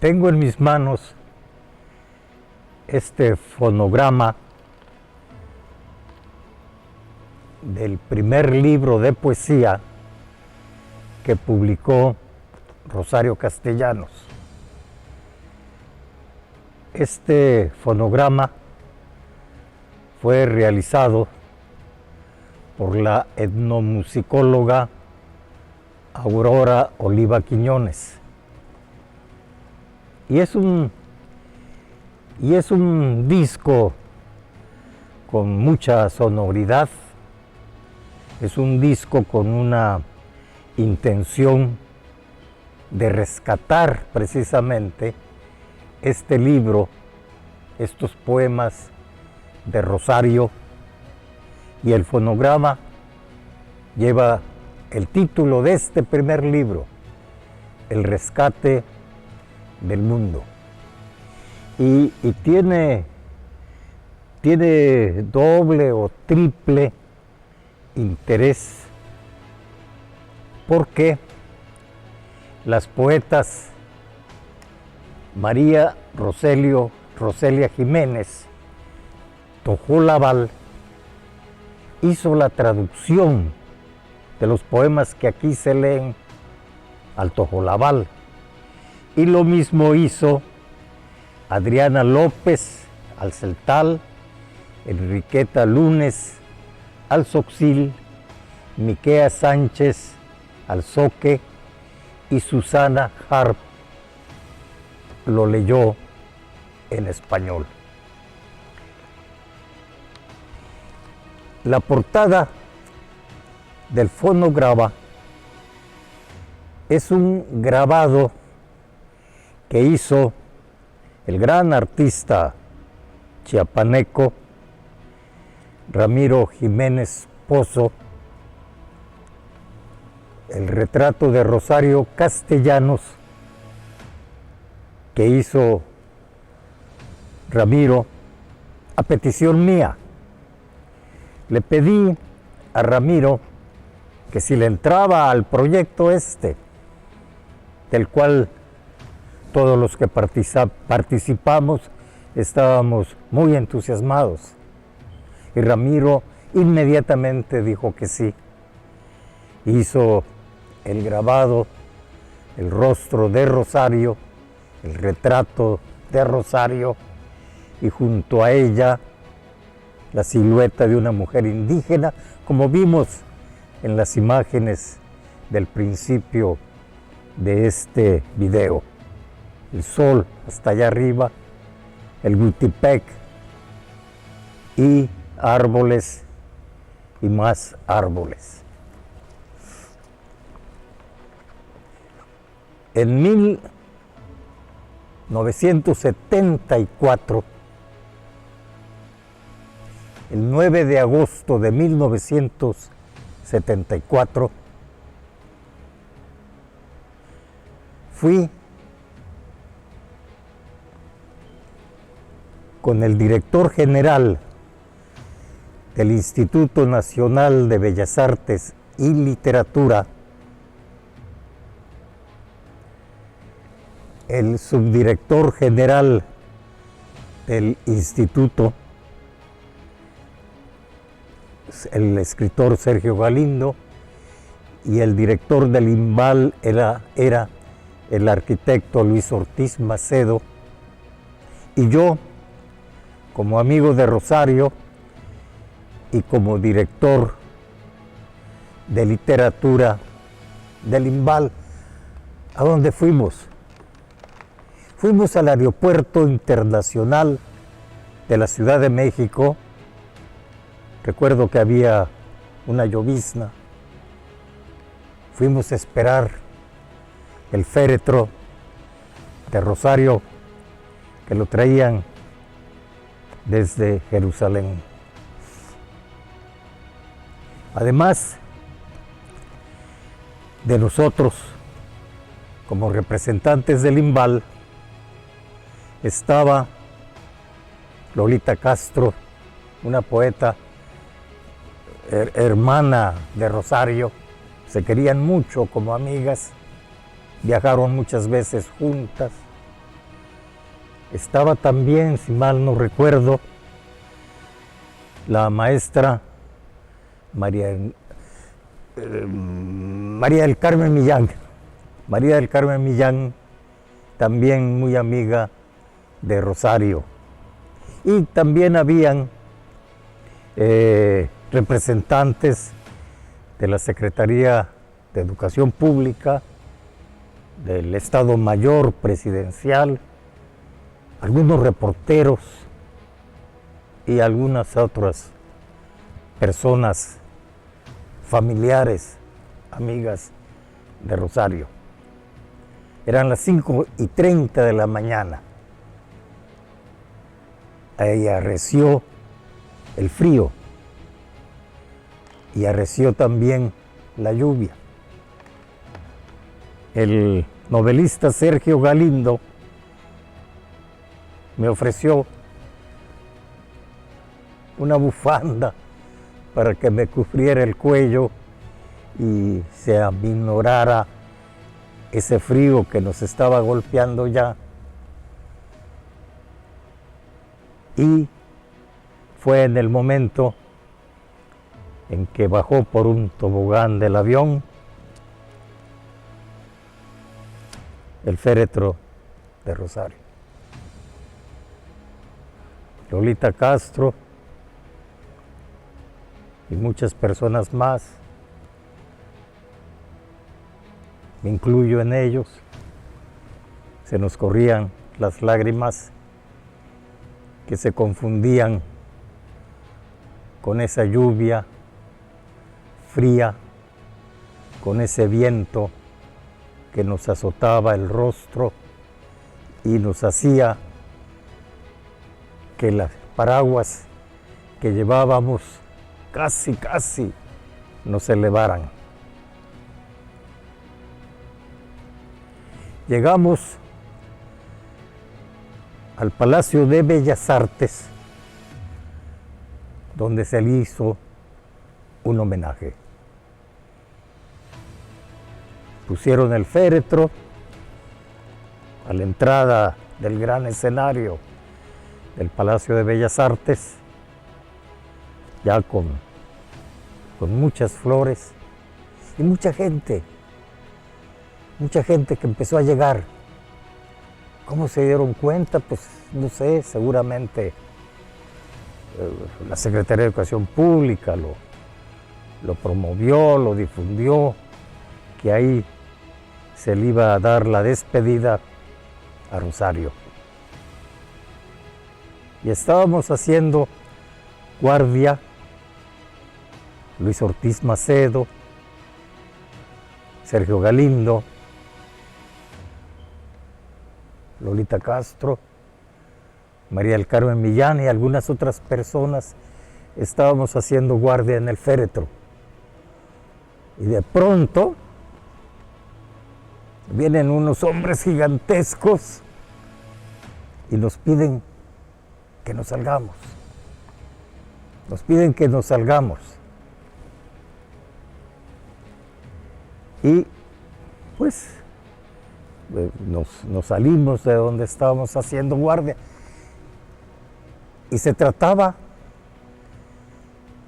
Tengo en mis manos este fonograma del primer libro de poesía que publicó Rosario Castellanos. Este fonograma fue realizado por la etnomusicóloga Aurora Oliva Quiñones. Y es un disco con mucha sonoridad, es un disco con una intención de rescatar precisamente este libro, estos poemas de Rosario, y el fonograma lleva el título de este primer libro, El rescate del mundo. Y tiene doble o triple interés, porque las poetas María Roselia Jiménez Tojolabal hizo la traducción de los poemas que aquí se leen al tojolabal, y lo mismo hizo Adriana López al celtal, Enriqueta Lunes al zoxil, Miquea Sánchez al zoque, y Susana Harp lo leyó en español. La portada del fonograma es un grabado que hizo el gran artista chiapaneco Ramiro Jiménez Pozo, el retrato de Rosario Castellanos que hizo Ramiro a petición mía. Le pedí a Ramiro que si le entraba al proyecto del cual todos los que participamos estábamos muy entusiasmados. Y Ramiro inmediatamente dijo que sí. Hizo el grabado, el rostro de Rosario, el retrato de Rosario, y junto a ella la silueta de una mujer indígena, como vimos en las imágenes del principio de este video. El sol hasta allá arriba, el Gutipec, y árboles y más árboles. En 1974, el 9 de agosto de 1974, fui con el director general del Instituto Nacional de Bellas Artes y Literatura, el subdirector general del instituto, el escritor Sergio Galindo, y el director del IMBAL era el arquitecto Luis Ortiz Macedo, y yo, como amigo de Rosario y como director de literatura del IMBAL. ¿A dónde fuimos? Fuimos al Aeropuerto Internacional de la Ciudad de México. Recuerdo que había una llovizna. Fuimos a esperar el féretro de Rosario, que lo traían desde Jerusalén. Además de nosotros, como representantes del IMBAL, estaba Lolita Castro, una poeta hermana de Rosario. Se querían mucho como amigas, viajaron muchas veces juntas. Estaba también, si mal no recuerdo, la maestra María del Carmen Millán. María del Carmen Millán, también muy amiga de Rosario. Y también habían representantes de la Secretaría de Educación Pública, del Estado Mayor Presidencial, algunos reporteros y algunas otras personas familiares, amigas de Rosario. Eran las 5:30 de la mañana. Ahí arreció el frío y arreció también la lluvia. El novelista Sergio Galindo me ofreció una bufanda para que me cubriera el cuello y se aminorara ese frío que nos estaba golpeando ya. Y fue en el momento en que bajó por un tobogán del avión el féretro de Rosario. Lolita Castro y muchas personas más, me incluyo en ellos, se nos corrían las lágrimas que se confundían con esa lluvia fría, con ese viento que nos azotaba el rostro y nos hacía que las paraguas que llevábamos casi nos elevaran. Llegamos al Palacio de Bellas Artes, donde se le hizo un homenaje. Pusieron el féretro a la entrada del gran escenario del Palacio de Bellas Artes, ya con muchas flores y mucha gente que empezó a llegar. ¿Cómo se dieron cuenta? Pues no sé, seguramente la Secretaría de Educación Pública lo promovió, lo difundió, que ahí se le iba a dar la despedida a Rosario. Y estábamos haciendo guardia Luis Ortiz Macedo, Sergio Galindo, Lolita Castro, María del Carmen Millán y algunas otras personas. Estábamos haciendo guardia en el féretro. Y de pronto vienen unos hombres gigantescos y nos piden que nos salgamos. Nos piden que nos salgamos. Y pues nos salimos de donde estábamos haciendo guardia. Y se trataba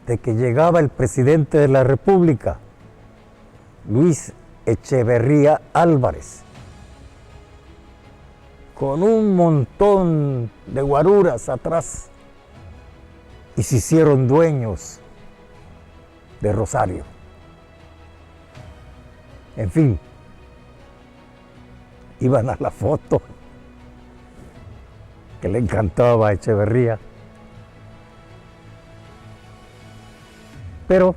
de que llegaba el presidente de la República, Luis Echeverría Álvarez, con un montón de guaruras atrás, y se hicieron dueños de Rosario. En fin, iban a la foto que le encantaba a Echeverría. Pero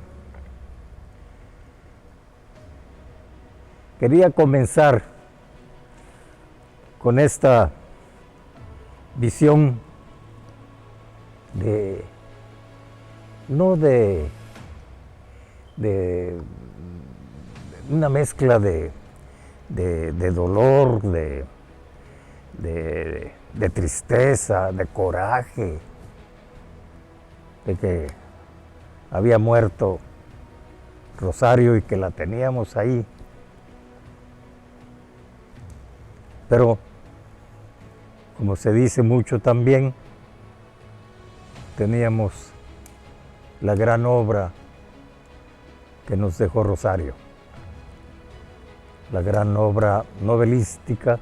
quería comenzar con esta visión no de una mezcla de dolor, de tristeza, de coraje, de que había muerto Rosario y que la teníamos ahí. Pero como se dice mucho también, teníamos la gran obra que nos dejó Rosario, la gran obra novelística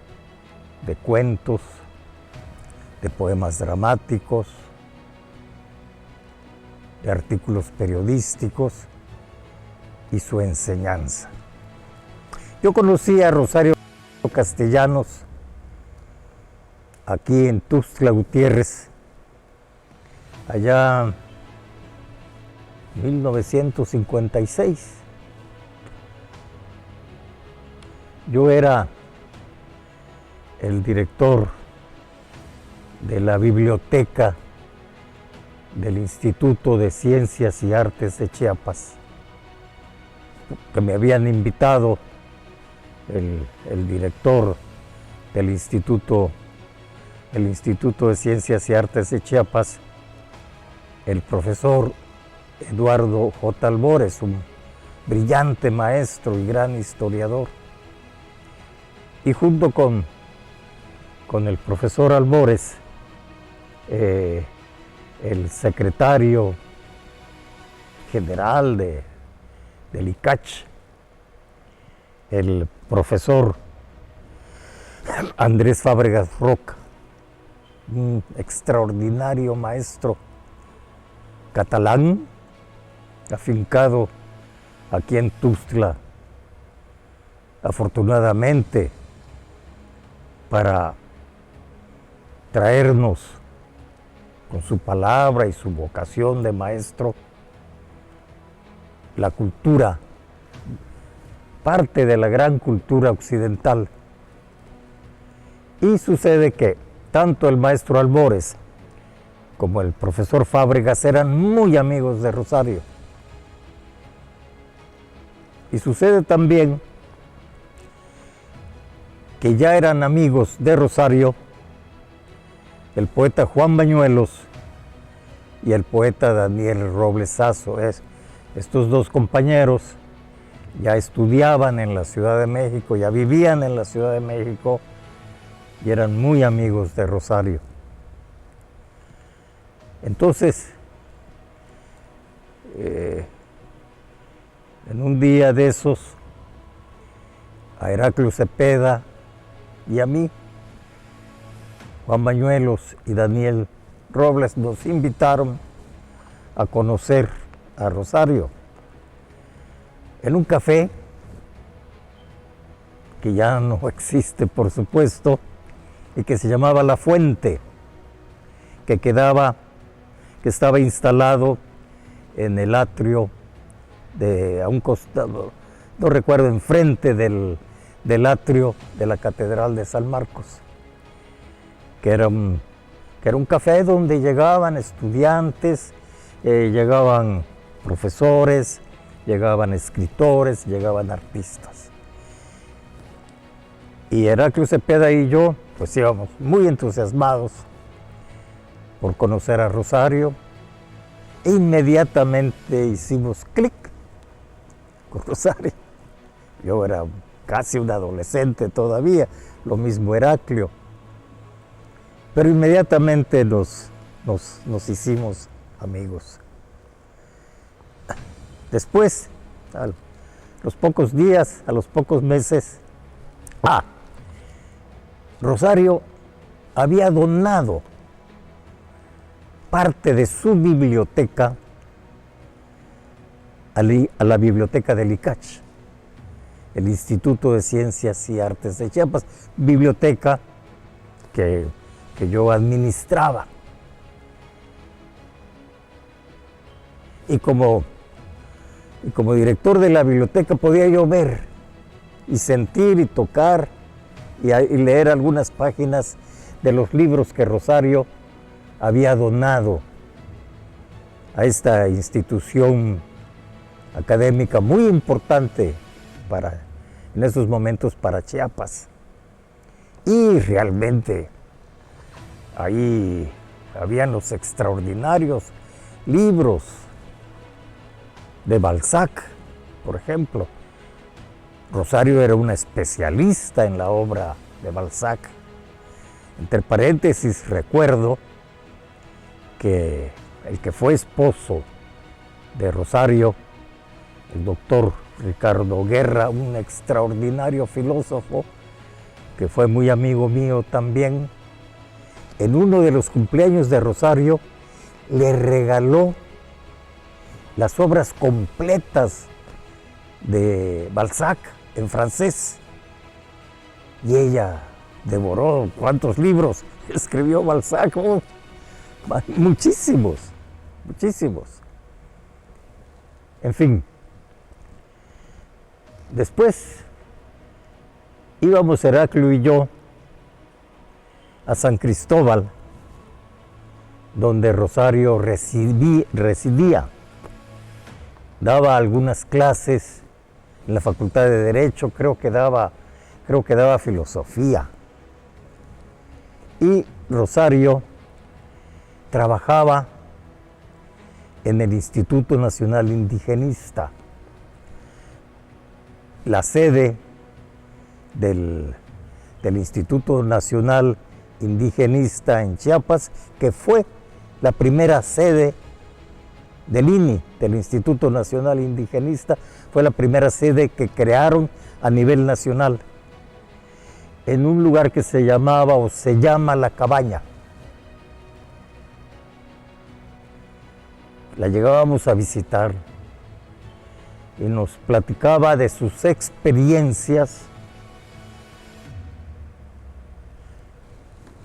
de cuentos, de poemas dramáticos, de artículos periodísticos y su enseñanza. Yo conocí a Rosario Castellanos aquí en Tuxtla Gutiérrez, allá en 1956. Yo era el director de la biblioteca del Instituto de Ciencias y Artes de Chiapas, que me habían invitado el director del Instituto de Ciencias y Artes de Chiapas, el profesor Eduardo J. Albores, un brillante maestro y gran historiador. Y junto con el profesor Albores, el secretario general del ICACH, el profesor Andrés Fábregas Roca, un extraordinario maestro catalán, afincado aquí en Tuxtla, afortunadamente, para traernos con su palabra y su vocación de maestro la cultura, parte de la gran cultura occidental. Y sucede que tanto el maestro Albores como el profesor Fábregas eran muy amigos de Rosario. Y sucede también que ya eran amigos de Rosario el poeta Juan Bañuelos y el poeta Daniel Robles Sazo. Estos dos compañeros ya estudiaban en la Ciudad de México, ya vivían en la Ciudad de México y eran muy amigos de Rosario. Entonces, en un día de esos, a Heraclio Cepeda y a mí, Juan Bañuelos y Daniel Robles nos invitaron a conocer a Rosario en un café que ya no existe, por supuesto, y que se llamaba La Fuente, que estaba instalado en el atrio a un costado, no recuerdo, enfrente del atrio de la Catedral de San Marcos, que era un café donde llegaban estudiantes, llegaban profesores, llegaban escritores, llegaban artistas. Y Heraclio Cepeda y yo, pues íbamos muy entusiasmados por conocer a Rosario. E inmediatamente hicimos clic con Rosario. Yo era casi un adolescente todavía, lo mismo Heraclio. Pero inmediatamente nos hicimos amigos. Después, a los pocos días, a los pocos meses, Rosario había donado parte de su biblioteca a la biblioteca del ICACH, el Instituto de Ciencias y Artes de Chiapas, biblioteca que yo administraba. Y como director de la biblioteca podía yo ver y sentir y tocar y leer algunas páginas de los libros que Rosario había donado a esta institución académica muy importante en esos momentos para Chiapas. Y realmente ahí habían los extraordinarios libros de Balzac, por ejemplo. Rosario era una especialista en la obra de Balzac Entre paréntesis, recuerdo que el que fue esposo de Rosario, el doctor Ricardo Guerra, un extraordinario filósofo, que fue muy amigo mío también, en uno de los cumpleaños de Rosario le regaló las obras completas de Balzac en francés. Y ella devoró cuántos libros escribió Balzac. Oh, muchísimos, muchísimos. En fin, después íbamos Heraclio y yo a San Cristóbal, donde Rosario residía. Daba algunas clases en la Facultad de Derecho, creo que daba filosofía. Y Rosario trabajaba en el Instituto Nacional Indigenista, la sede del Instituto Nacional Indigenista en Chiapas, que fue la primera sede del INI, del Instituto Nacional Indigenista, fue la primera sede que crearon a nivel nacional, en un lugar que se llamaba o se llama La Cabaña. La llegábamos a visitar y nos platicaba de sus experiencias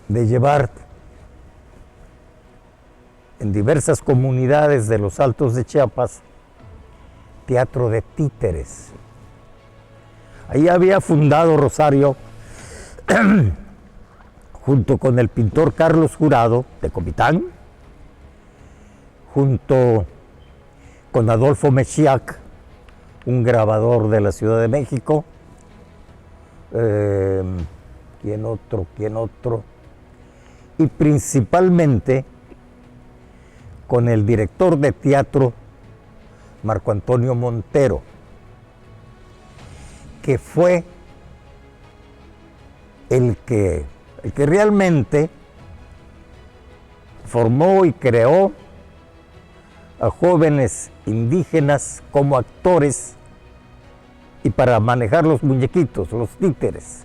de llevar en diversas comunidades de los Altos de Chiapas teatro de títeres. Ahí había fundado Rosario, junto con el pintor Carlos Jurado de Comitán, junto con Adolfo Mechiac, un grabador de la Ciudad de México. ¿Quién otro? Y principalmente con el director de teatro Marco Antonio Montero, que fue el que realmente formó y creó a jóvenes indígenas como actores y para manejar los muñequitos, los títeres.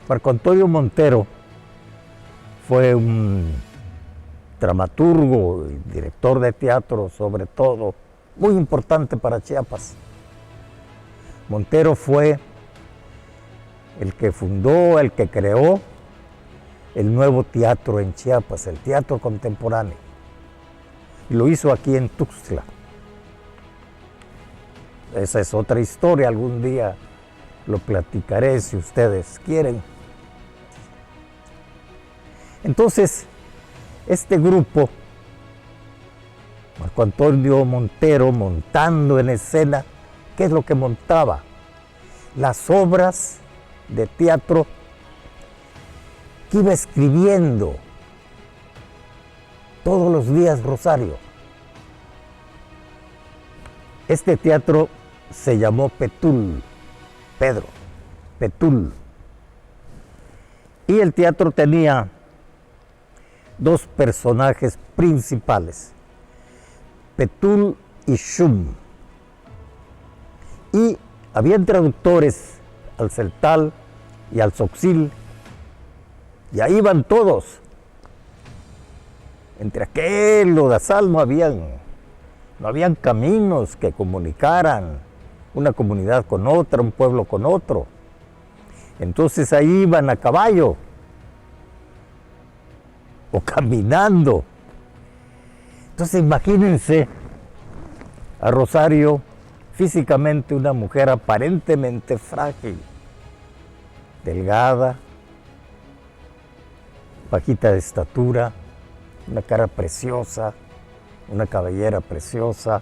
Marco Antonio Montero fue un dramaturgo y director de teatro, sobre todo, muy importante para Chiapas. Montero fue el que fundó, el que creó el nuevo teatro en Chiapas, el teatro contemporáneo. Y lo hizo aquí en Tuxtla. Esa es otra historia, algún día lo platicaré si ustedes quieren. Entonces, este grupo, Marco Antonio Montero, montando en escena, ¿qué es lo que montaba? Las obras de teatro que iba escribiendo todos los días Rosario. Este teatro se llamó Petul, Pedro, Petul. Y el teatro tenía dos personajes principales, Petul y Shum. Y habían traductores al celtal y al tzotzil, y ahí iban todos. Entre aquel lodazal no habían caminos que comunicaran una comunidad con otra, un pueblo con otro. Entonces ahí iban a caballo o caminando. Entonces imagínense a Rosario, físicamente una mujer aparentemente frágil, delgada, bajita de estatura, una cara preciosa, una cabellera preciosa,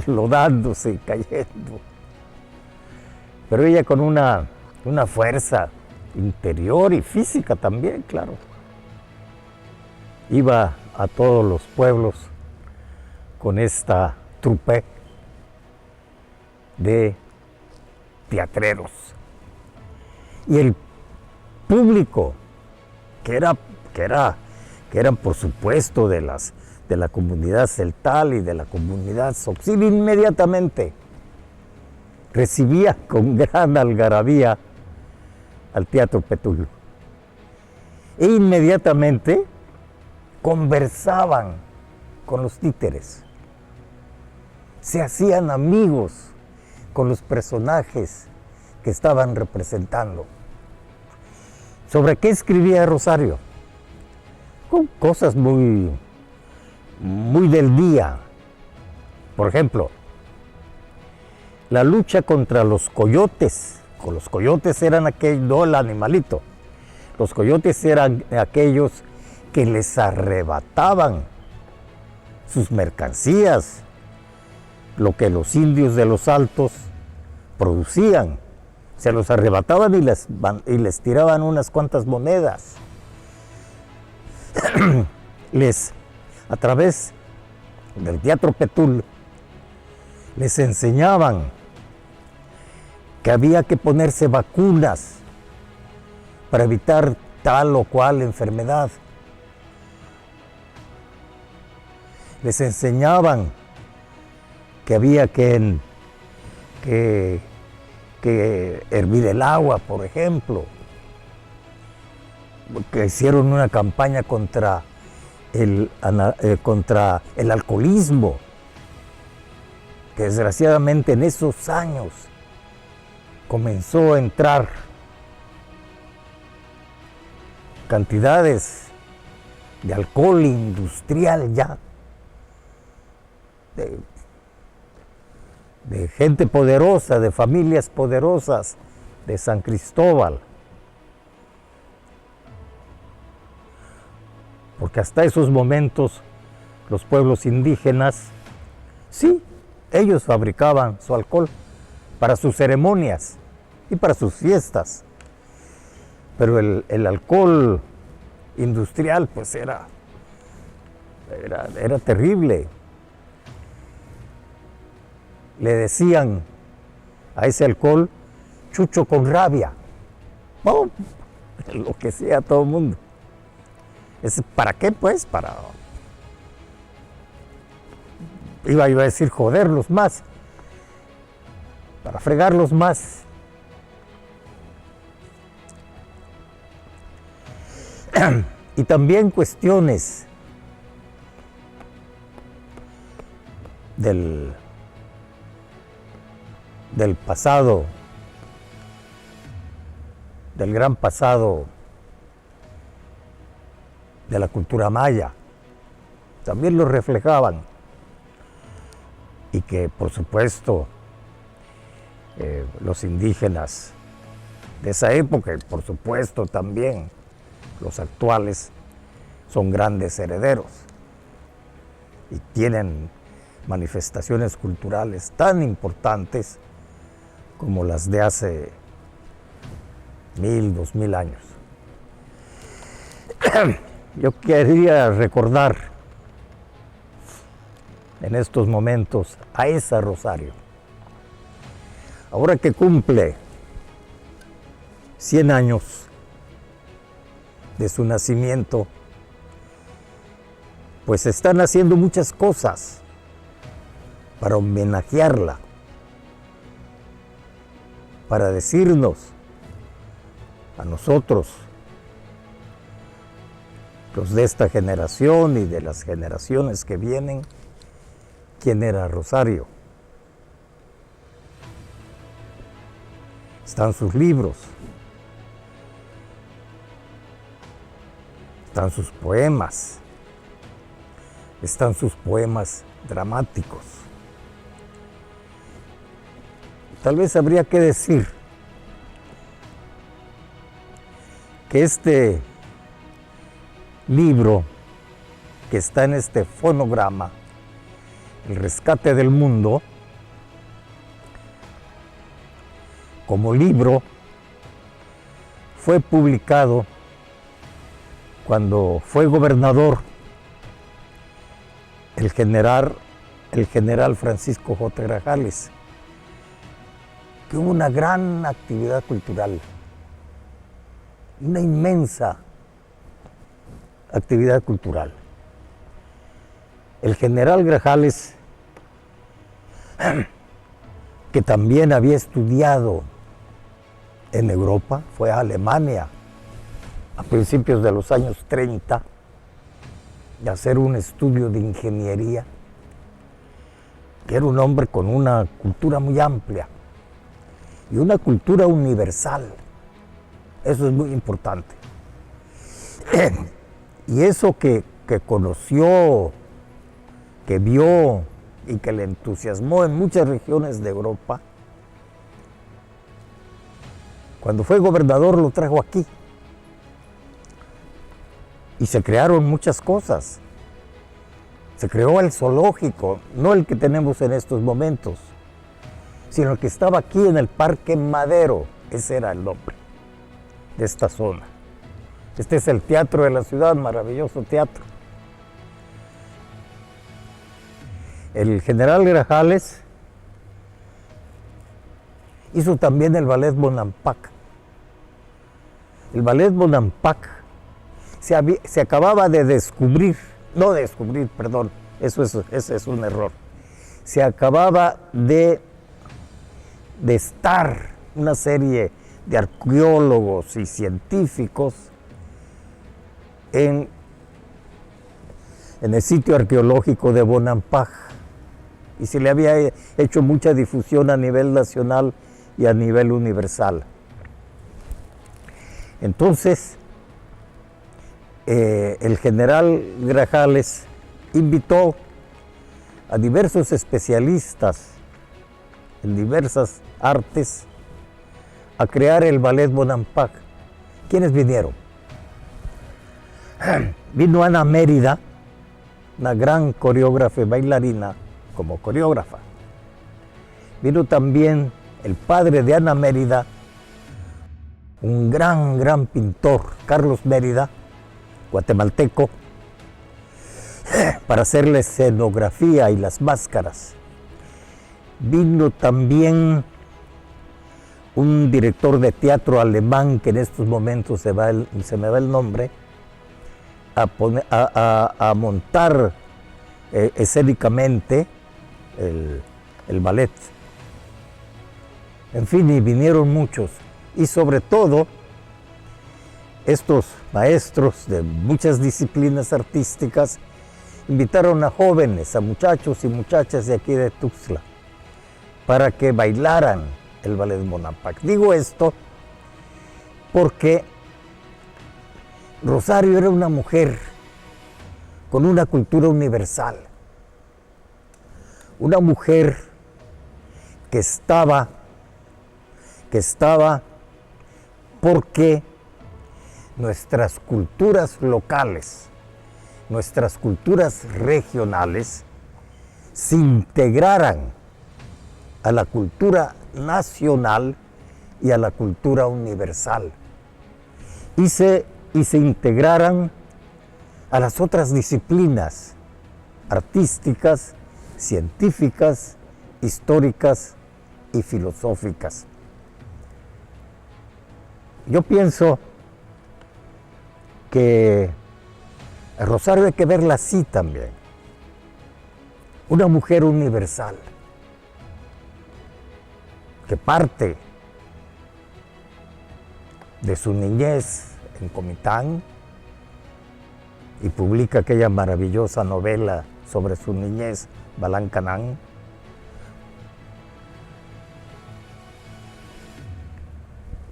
lodándose y cayendo. Pero ella con una fuerza interior y física también, claro. Iba a todos los pueblos con esta trupe de teatreros. Y el público, que eran por supuesto de la comunidad celtal y de la comunidad Tzotzil, inmediatamente recibía con gran algarabía al Teatro Petul. E inmediatamente conversaban con los títeres, se hacían amigos con los personajes que estaban representando. ¿Sobre qué escribía Rosario? Con cosas muy del día. Por ejemplo, la lucha contra los coyotes. Los coyotes eran aquellos, no el animalito. Los coyotes eran aquellos que les arrebataban sus mercancías, lo que los indios de los Altos producían. Se los arrebataban y les tiraban unas cuantas monedas. A través del Teatro Petul, les enseñaban que había que ponerse vacunas para evitar tal o cual enfermedad. Les enseñaban que había que hervir el agua, por ejemplo. Que hicieron una campaña contra el alcoholismo, que desgraciadamente en esos años comenzó a entrar cantidades de alcohol industrial ya, de gente poderosa, de familias poderosas de San Cristóbal. Porque hasta esos momentos los pueblos indígenas, sí, ellos fabricaban su alcohol para sus ceremonias y para sus fiestas. Pero el alcohol industrial pues era terrible. Le decían a ese alcohol chucho con rabia. Oh, lo que sea todo el mundo. ¿Para qué? Pues iba a decir joderlos más, para fregarlos más. Y también cuestiones del pasado, del gran pasado de la cultura maya, también lo reflejaban. Y que, por supuesto, los indígenas de esa época, y por supuesto también los actuales, son grandes herederos y tienen manifestaciones culturales tan importantes como las de hace 1000, 2000 años. Yo quería recordar en estos momentos a esa Rosario. Ahora que cumple 100 años de su nacimiento, pues están haciendo muchas cosas para homenajearla, para decirnos a nosotros, los de esta generación y de las generaciones que vienen, quién era Rosario. Están sus libros, están sus poemas, están sus poemas dramáticos. Tal vez habría que decir que este libro que está en este fonograma, El rescate del mundo, como libro, fue publicado cuando fue gobernador el general Francisco J. Grajales, que hubo una gran actividad cultural una inmensa actividad cultural. El general Grajales, que también había estudiado en Europa, fue a Alemania a principios de los años 30 a hacer un estudio de ingeniería, que era un hombre con una cultura muy amplia y una cultura universal. Eso es muy importante. Y eso que conoció, que vio y que le entusiasmó en muchas regiones de Europa, cuando fue gobernador lo trajo aquí. Y se crearon muchas cosas. Se creó el zoológico, no el que tenemos en estos momentos, sino el que estaba aquí en el Parque Madero. Ese era el nombre de esta zona. Este es el teatro de la ciudad, maravilloso teatro. El general Grajales hizo también el ballet Bonampak. El ballet Bonampak se acababa de descubrir, perdón, ese es un error. Se acababa de estar una serie de arqueólogos y científicos en el sitio arqueológico de Bonampak, y se le había hecho mucha difusión a nivel nacional y a nivel universal. Entonces, el general Grajales invitó a diversos especialistas en diversas artes a crear el ballet Bonampak. ¿Quiénes vinieron? Vino Ana Mérida, una gran coreógrafa y bailarina como coreógrafa. Vino también el padre de Ana Mérida, un gran pintor, Carlos Mérida, guatemalteco, para hacer la escenografía y las máscaras. Vino también un director de teatro alemán, que en estos momentos se me va el nombre, a montar escénicamente el ballet. En fin, y vinieron muchos. Y sobre todo, estos maestros de muchas disciplinas artísticas invitaron a jóvenes, a muchachos y muchachas de aquí de Tuxtla, para que bailaran el ballet Bonampak. Digo esto porque Rosario era una mujer con una cultura universal, una mujer que estaba porque nuestras culturas locales, nuestras culturas regionales, se integraran a la cultura nacional y a la cultura universal, y se integraran a las otras disciplinas artísticas, científicas, históricas y filosóficas. Yo pienso que a Rosario hay que verla así también, una mujer universal, que parte de su niñez en Comitán y publica aquella maravillosa novela sobre su niñez, Balancanán.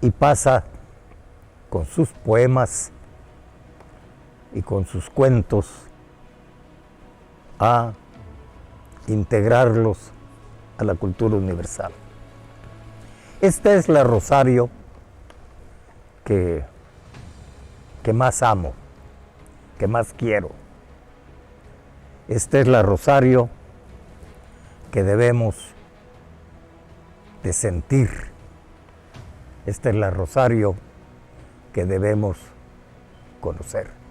Y pasa con sus poemas y con sus cuentos a integrarlos a la cultura universal. Esta es la Rosario que más amo, que más quiero. Esta es la Rosario que debemos de sentir. Esta es la Rosario que debemos conocer.